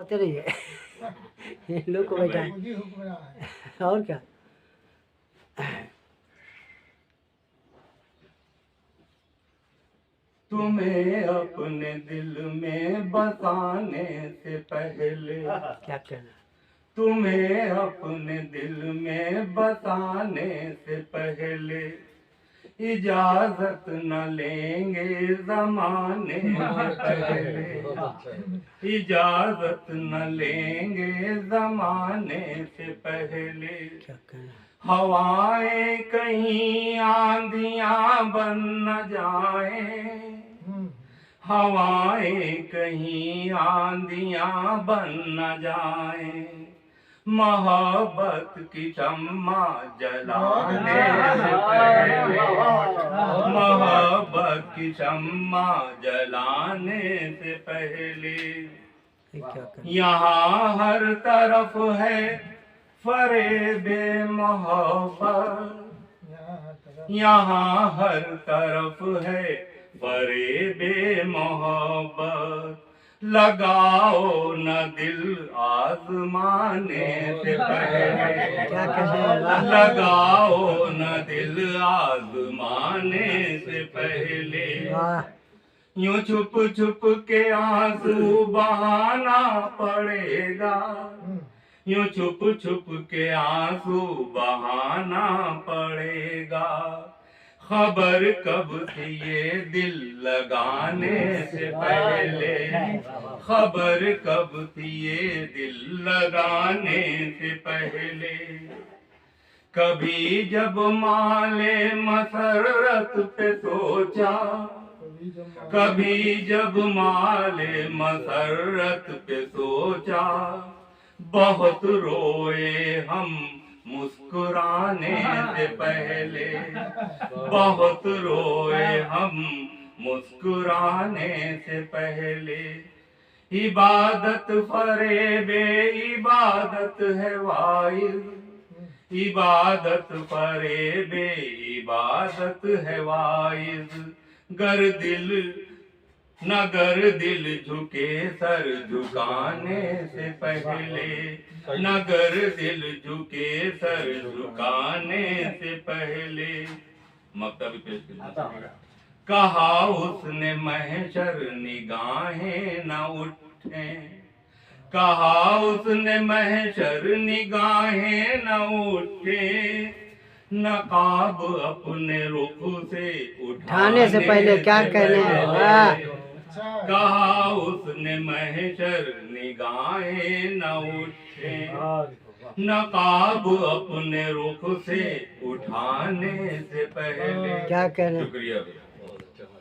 होते रहिए इन लोग को बैठा है और क्या। तुम्हें अपने दिल में बसाने से पहले, क्या कहना, तुम्हें अपने दिल में बसाने से पहले इजाजत न लेंगे ज़माने से पहले, इजाजत न लेंगे ज़माने से पहले। क्या कहना, हवाएं कहीं आंधियां बन न जाएं, हवाएं कहीं आंधियां बन न जाएं, मोहब्बत की शम्मा जलाने से पहले, मोहब्बत की शम्मा जलाने से पहले। क्या कहना, यहाँ हर तरफ है फरेबे मोहब्बत, यहाँ हर तरफ है फरेबे मोहब्बत। लगाओ न दिल आजमाने से पहले, क्या कहना, लगाओ न दिल आजमाने से पहले। वाह, यूं छुप छुप के आंसू बहाना पड़ेगा, यूं छुप छुप के आंसू बहाना पड़ेगा। खबर कब थी ये दिल लगाने से पहले, खबर कब थी ये दिल लगाने से पहले। कभी जब माले मसरत पे सोचा, कभी जब माले मसरत पे सोचा, बहुत रोए हम मुस्कुराने से पहले, बहुत रोए हम मुस्कुराने से पहले। इबादत फरेबे इबादत है वाइज, इबादत फरेबे इबादत है वाइज। गर दिल नगर दिल झुके सर झुकाने से पहले, नगर दिल झुके सर झुकाने से पहले। मक्तब पेश कीजिए। कहा उसने महशर निगाहें न उठे, कहा उसने महशर निगाहें न उठे। नकाब अपने रुख से उठाने से पहले क्या कहने हैं, वाह, कहा उसने महशर निगाहें न उठे। नकाब अपने रुख से उठाने से पहले। क्या कहने, शुक्रिया।